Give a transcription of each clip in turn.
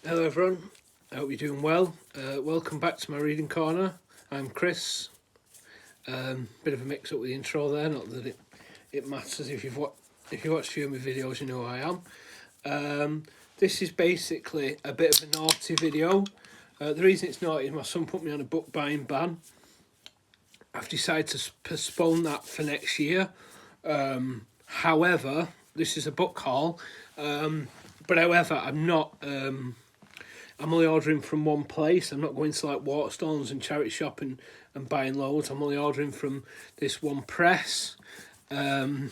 Hello everyone, I hope you're doing well. Welcome back to my reading corner. I'm Chris. Bit of a mix up with the intro there, not that it matters. If you've watched a few of my videos, you know who I am. This is basically a bit of a naughty video. The reason it's naughty is my son put me on a book buying ban. I've decided to postpone that for next year. However, this is a book haul. But however, I'm only ordering from one place. I'm not going to like Waterstones and charity shop and buying loads. I'm only ordering from this one press. I've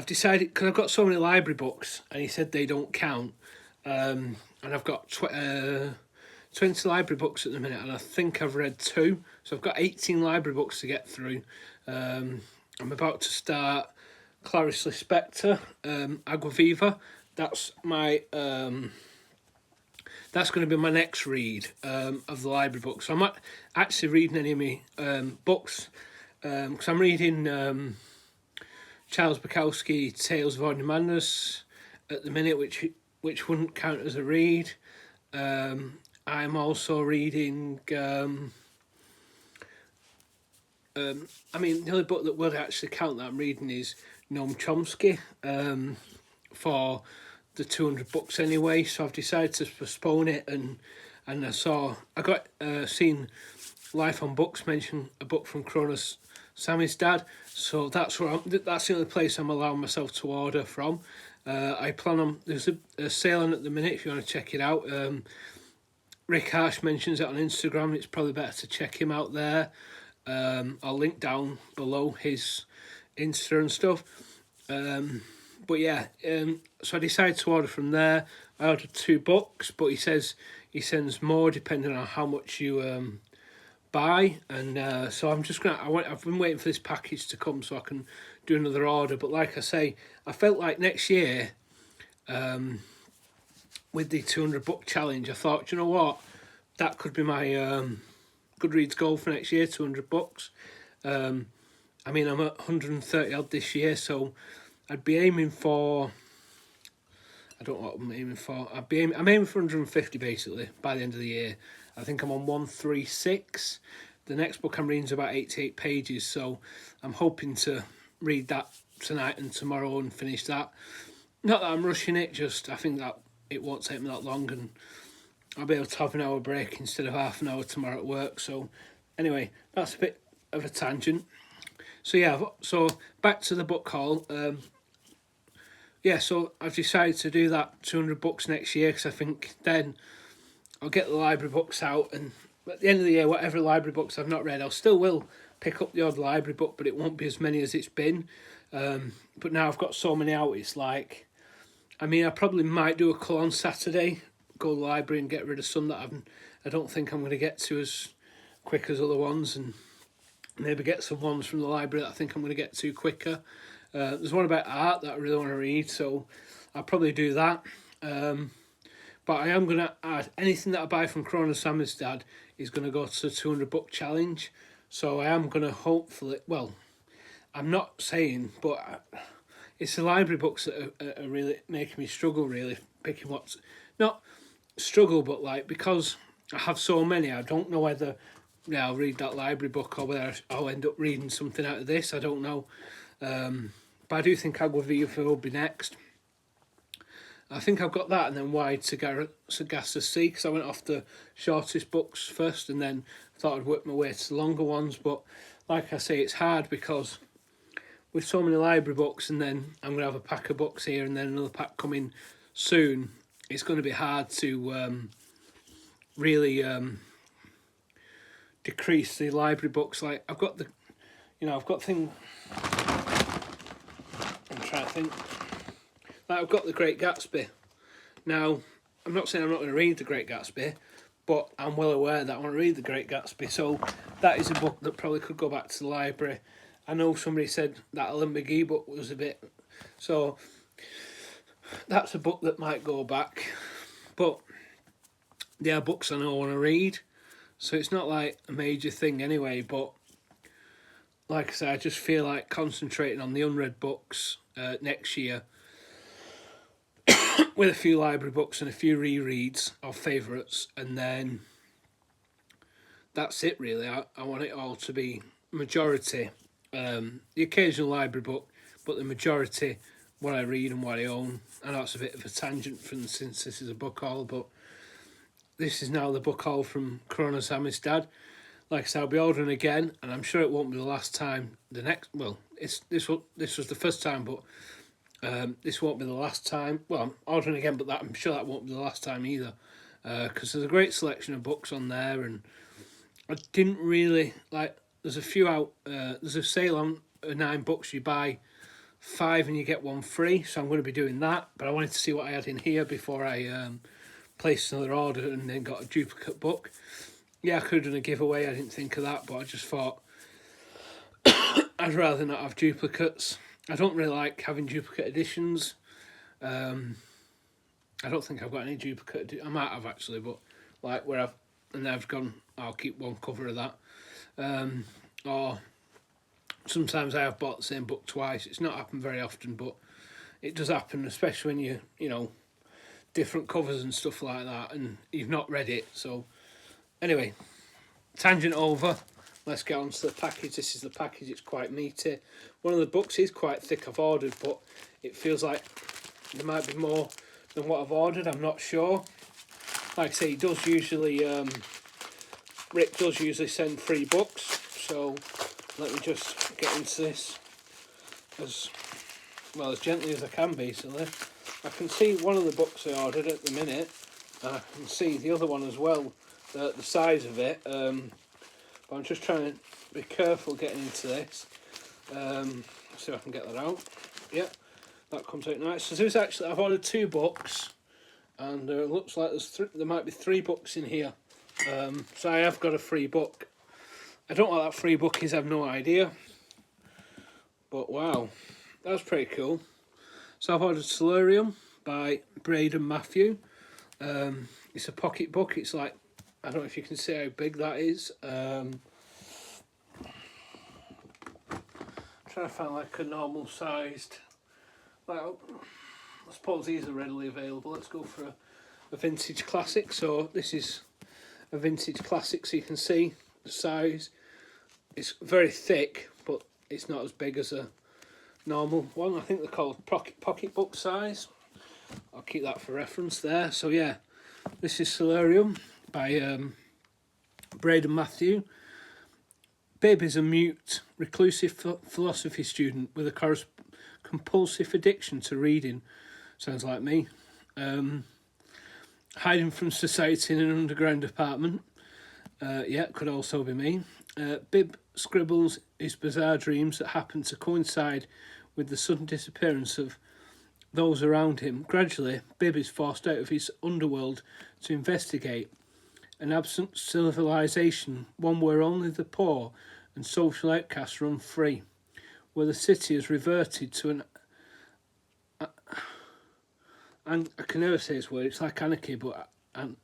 decided, because I've got so many library books, and he said they don't count. And I've got 20 library books at the minute, and I think I've read 2. So I've got 18 library books to get through. I'm about to start Clarice Lispector, Agua Viva. That's my... That's going to be my next read of the library book. So I'm not actually reading any of my books, because I'm reading Charles Bukowski Tales of Ordinary Madness at the minute, which wouldn't count as a read. I'm also reading... the only book that would actually count that I'm reading is Noam Chomsky for the 200 books anyway, so I've decided to postpone it, and I seen Life on Books mention a book from Kronos Samizdat, so that's the only place I'm allowing myself to order from. I plan on, there's a sale on at the minute if you want to check it out. Rick Harsh mentions it on Instagram. It's probably better to check him out there. I'll link down below his Insta and stuff. But yeah, so I decided to order from there. I ordered 2 books, but he says he sends more depending on how much you buy. And so I'm just I've been waiting for this package to come so I can do another order. But like I say, I felt like next year, with the 200 book challenge, I thought, you know what, that could be my Goodreads goal for next year, 200 books. I'm at 130 odd this year, so I'd be aiming for... I don't know what I'm aiming for. I'm aiming for 150 basically by the end of the year. I think I'm on 136. The next book I'm reading is about 88 pages, so I'm hoping to read that tonight and tomorrow and finish that. Not that I'm rushing it, just I think that it won't take me that long, and I'll be able to have an hour break instead of half an hour tomorrow at work. So anyway, that's a bit of a tangent. So yeah, so back to the book haul. So I've decided to do that 200 books next year, because I think then I'll get the library books out, and at the end of the year, whatever library books I've not read, I'll still will pick up the odd library book, but it won't be as many as it's been. But now I've got so many out, it's like... I probably might do a Cologne Saturday, go to the library and get rid of some that I don't think I'm going to get to as quick as other ones, and maybe get some ones from the library that I think I'm going to get to quicker. There's one about art that I really want to read, so I'll probably do that. But I am going to add, anything that I buy from Kronos Samizdat is going to go to the 200 book challenge. So I am going to hopefully, well, I'm not saying, but it's the library books that are really making me struggle, really, picking what's... Not struggle, but like, because I have so many, I don't know whether I'll read that library book or whether I'll end up reading something out of this. I don't know. But I do think Agua Viva will be next. I think I've got that, and then Wide Sagasta Sea, because I went off the shortest books first, and then thought I'd work my way to the longer ones. But like I say, it's hard because with so many library books, and then I'm going to have a pack of books here and then another pack coming soon, it's going to be hard to really decrease the library books. Like, I've got thing... I'm trying to think. Like, I've got The Great Gatsby. Now, I'm not saying I'm not going to read The Great Gatsby, but I'm well aware that I want to read The Great Gatsby. So that is a book that probably could go back to the library. I know somebody said that Ellen McGee book was a bit... So that's a book that might go back. But there are books I know I want to read. So it's not like a major thing anyway, but like I said, I just feel like concentrating on the unread books next year with a few library books and a few rereads of favourites, and then that's it really. I want it all to be majority, the occasional library book, but the majority what I read and what I own. And that's a bit of a tangent from since this is a book haul, but this is now the book haul from Corona Samizdat. Like I said, I'll be ordering again, and I'm sure it won't be the last time. This was the first time, but this won't be the last time. Well, I'm ordering again, but I'm sure that won't be the last time either, because there's a great selection of books on there, and I didn't really like. There's a few out. There's a sale on 9 books. You buy 5 and you get 1 free. So I'm going to be doing that. But I wanted to see what I had in here before I placed another order and then got a duplicate book. Yeah, I could have done a giveaway. I didn't think of that, but I just thought I'd rather not have duplicates. I don't really like having duplicate editions. I don't think I've got any duplicate. I might have actually, but like where I've gone, I'll keep one cover of that. Or sometimes I have bought the same book twice. It's not happened very often, but it does happen, especially when you know, different covers and stuff like that, and you've not read it. So anyway, tangent over. Let's get on to the package. This is the package. It's quite meaty. One of the books is quite thick. I've ordered, but it feels like there might be more than what I've ordered. I'm not sure. Like I say, Rick does usually send free books. So let me just get into this as gently as I can, basically. I can see one of the books I ordered at the minute, and I can see the other one as well, the size of it. But I'm just trying to be careful getting into this. See if I can get that out. Yeah, that comes out nice. So there's actually, I've ordered 2 books, and it looks like there might be 3 books in here. So I have got a free book. I don't know what that free book is, I have no idea. But wow, that's pretty cool. So I've ordered Solarium by Braden Matthew. It's a pocket book. It's like, I don't know if you can see how big that is. Trying to find like a normal sized. Well, I suppose these are readily available. Let's go for a vintage classic. So this is a vintage classic, so you can see the size. It's very thick, but it's not as big as a normal one. I think they're called pocket book size. I'll keep that for reference there. So yeah, this is Solarium by Braden Matthew. Bib is a mute, reclusive philosophy student with a compulsive addiction to reading. Sounds like me. Hiding from society in an underground apartment. Yeah, could also be me. Bib scribbles his bizarre dreams that happen to coincide with the sudden disappearance of those around him. Gradually, Bib is forced out of his underworld to investigate an absent civilization, one where only the poor and social outcasts run free, where the city has reverted to I can never say this word, it's like anarchy, but an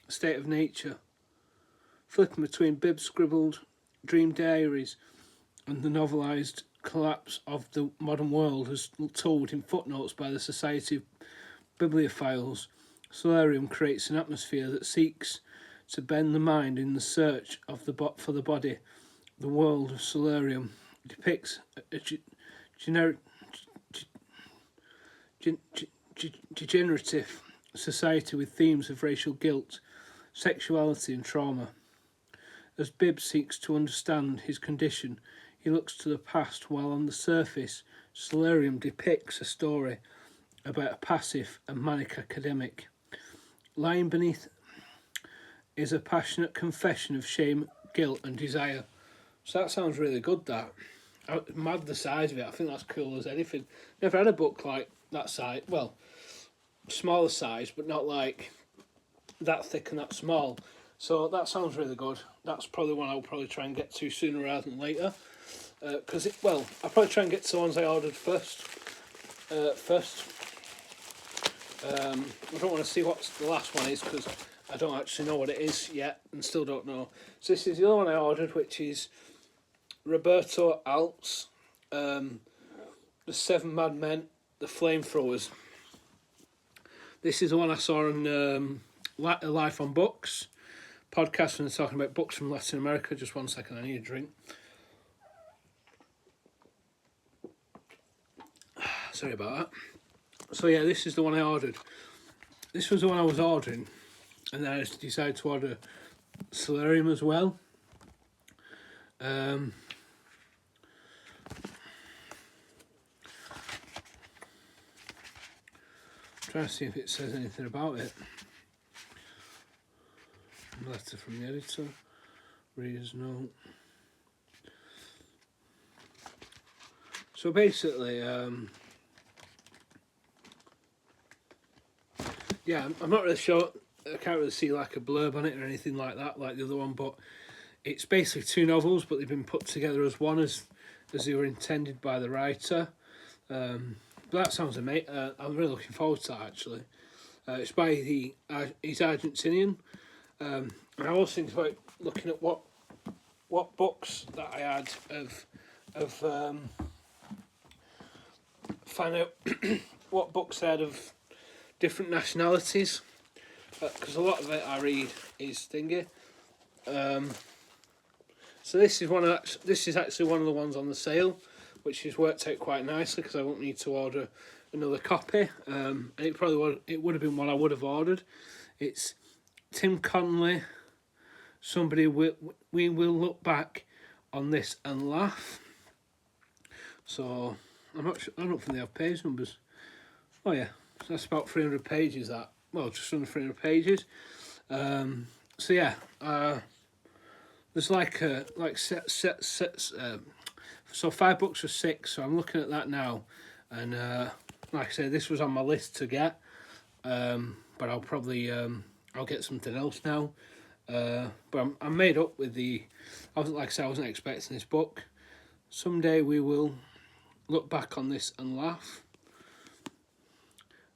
state of nature. Flipping between Bib's scribbled dream diaries and the novelised collapse of the modern world as told in footnotes by the Society of Bibliophiles, Solarium creates an atmosphere that seeks to bend the mind in the search of for the body. The world of Solarium depicts a degenerative society with themes of racial guilt, sexuality and trauma. As Bib seeks to understand his condition, he looks to the past, while on the surface, Solarium depicts a story about a passive and manic academic. Lying beneath is a passionate confession of shame, guilt and desire. So that sounds really good, that. I'm mad the size of it. I think that's cool as anything. Never had a book like that size. Well, smaller size, but not like that thick and that small. So that sounds really good. That's probably one I'll probably try and get to sooner rather than later. Because I'll probably try and get to the ones I ordered first. I don't want to see what the last one is because I don't actually know what it is yet and still don't know. So this is the other one I ordered, which is Roberto Alt's The Seven Mad Men the Flamethrowers. This is the one I saw on Life on Books podcast when they're talking about books from Latin America. Just 1 second, I need a drink. Sorry about that. So yeah, this is the one I ordered. This was the one I was ordering, and then I decided to order Solarium as well. Trying to see if it says anything about it. Letter from the editor. Reader's note. So basically, yeah, I'm not really sure. I can't really see like a blurb on it or anything like that, like the other one. But it's basically 2 novels, but they've been put together as one, as they were intended by the writer. But that sounds amazing. I'm really looking forward to that, actually. It's by he's Argentinian. And I was thinking about looking at what books that I had of find out what books I had of different nationalities, because a lot of it I read is thingy. So this is actually one of the ones on the sale, which has worked out quite nicely because I won't need to order another copy. And it would have been what I would have ordered. It's Tim Connolly. We will look back on this and laugh. So I'm not sure, I don't think they have page numbers. Oh yeah, so that's about 300 pages. Just under 300 pages. So yeah, there's so 5 books for 6. So I'm looking at that now, and like I say, this was on my list to get, but I'll probably I'll get something else now. But I'm made up with I wasn't expecting this book. Someday we will look back on this and laugh.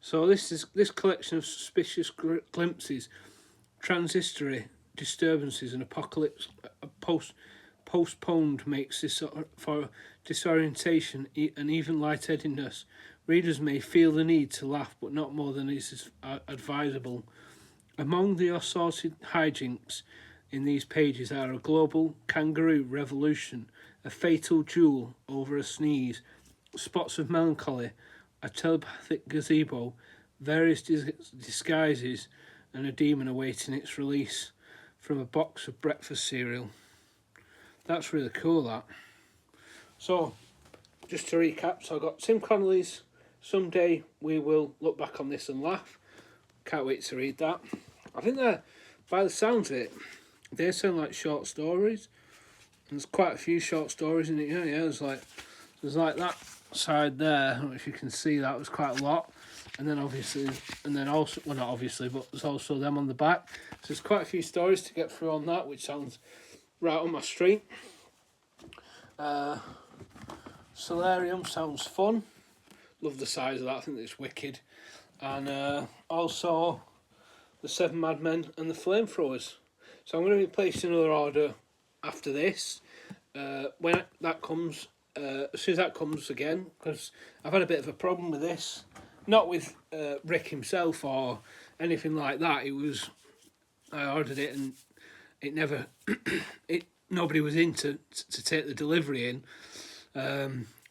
So this collection of suspicious glimpses, transitory disturbances and apocalypse postponed makes this for disorientation and even lightheadedness. Readers may feel the need to laugh, but not more than is advisable. Among the assorted hijinks in these pages are a global kangaroo revolution, a fatal duel over a sneeze, spots of melancholy, a telepathic gazebo, various disguises, and a demon awaiting its release from a box of breakfast cereal. That's really cool, that. So, just to recap, so I got Tim Connolly's Someday We Will Look Back on This and Laugh. Can't wait to read that. I think that, by the sounds of it, they sound like short stories. There's quite a few short stories in it. Yeah, there's like that side there. I don't know if you can see that. There's quite a lot. And then also, well, not obviously, but there's also them on the back. So there's quite a few stories to get through on that, which sounds right on my street. Solarium sounds fun. Love the size of that. I think it's wicked. And also the 7 Madmen and the Flamethrowers. So I'm going to be placing another order after this. When that comes, as soon as that comes again, because I've had a bit of a problem with this. Not with Rick himself or anything like that. I ordered it and it never, nobody was in to take the delivery in.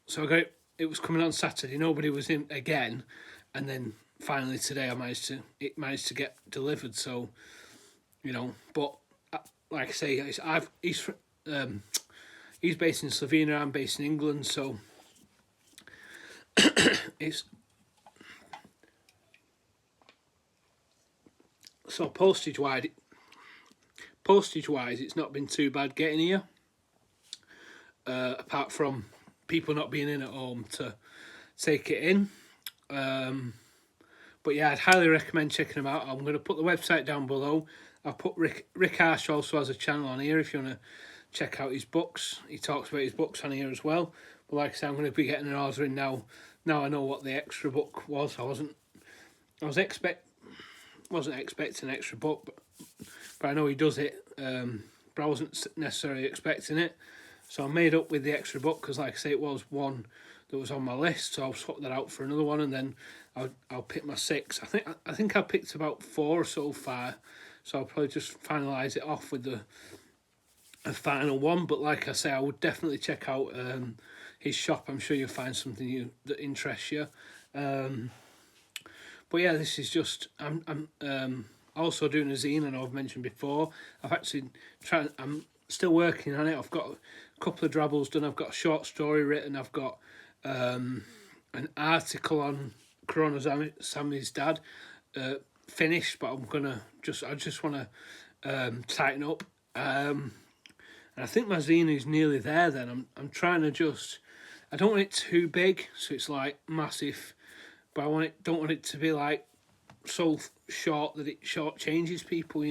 So I got it. It was coming on Saturday. Nobody was in again, and then finally today it managed to get delivered. So, but like I say, he's based in Slovenia. I'm based in England, so it's. So postage wise, it's not been too bad getting here. Apart from people not being in at home to take it in. But yeah, I'd highly recommend checking them out. I'm going to put the website down below. I'll put Rick Arsh also has a channel on here if you want to check out his books. He talks about his books on here as well. But like I said, I'm going to be getting an order in now. Now I know what the extra book was. I wasn't expecting an extra book, but I know he does it. But I wasn't necessarily expecting it, so I made up with the extra book because, like I say, it was one that was on my list, so I'll swap that out for another one, and then I'll pick my 6. I think I picked about 4 so far, so I'll probably just finalise it off with a final one. But like I say, I would definitely check out his shop. I'm sure you'll find something that interests you. But yeah, this is just I'm also doing a zine, and I've mentioned before. I'm still working on it. I've got a couple of drabbles done. I've got a short story written. I've got an article on Samizdat finished, but I just want to tighten up. And I think my zine is nearly there. Then I'm trying to I don't want it too big, so it's like massive, but don't want it to be like so short that it shortchanges people.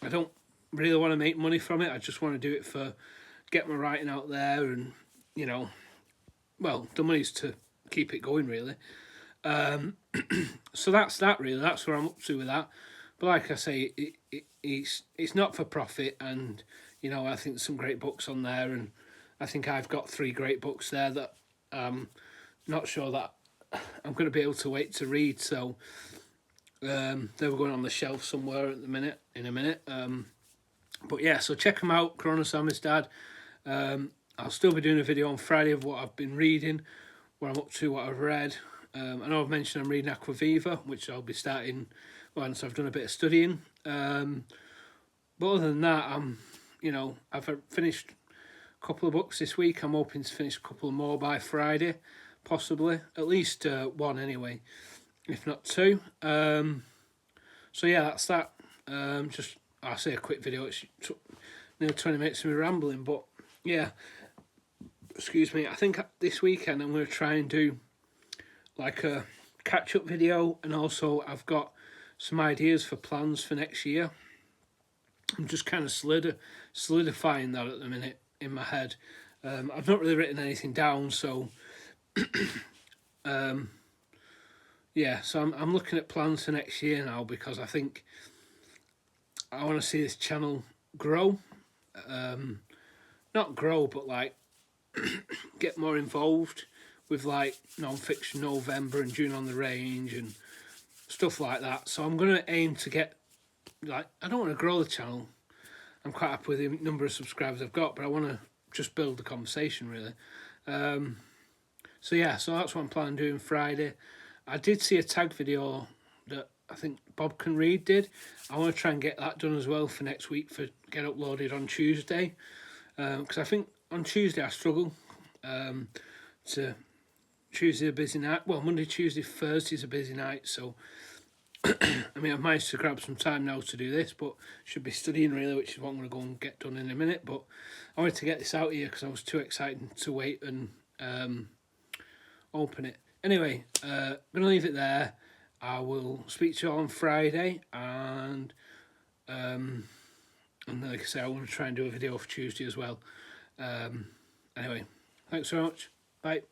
I don't really want to make money from it. I just want to do it for get my writing out there, and well, the money's to keep it going really. So that's that really. That's where I'm up to with that. But like I say, it's not for profit, and I think there's some great books on there, and I think I've got 3 great books there that not sure that I'm going to be able to wait to read. So they were going on the shelf somewhere in a minute. But yeah, so check them out, Kronos Samizdat. I'll still be doing a video on Friday of what I've been reading, where I'm up to, what I've read. I know I've mentioned I'm reading Aquaviva, which I'll be starting once I've done a bit of studying. But other than that, I've finished a couple of books this week. I'm hoping to finish a couple more by Friday, possibly. At least 1 anyway, if not 2. So yeah, that's that. I'll say a quick video. It's took nearly 20 minutes of me rambling, but yeah, excuse me. I think this weekend I'm going to try and do like a catch-up video, and also I've got some ideas for plans for next year. I'm just kind of solidifying that at the minute in my head. I've not really written anything down, so yeah. So I'm looking at plans for next year now, because I think I want to see this channel grow. Not grow, but like get more involved with like non-fiction November and June on the Range and stuff like that. So I'm going to aim to get, like, I don't want to grow the channel. I'm quite happy with the number of subscribers I've got, but I want to just build the conversation really. So yeah, so that's what I'm planning on doing Friday. I did see a tag video that I think Bob Can Read did. I want to try and get that done as well for next week, for get uploaded on Tuesday. Because I think on Tuesday I struggle. Tuesday a busy night. Well, Monday, Tuesday, Thursday's a busy night. So, I mean, I've managed to grab some time now to do this, but should be studying really, which is what I'm going to go and get done in a minute. But I wanted to get this out here because I was too excited to wait and open it. Anyway, I'm going to leave it there. I will speak to you all on Friday, and like I say, I want to try and do a video for Tuesday as well. Anyway, thanks so much. Bye.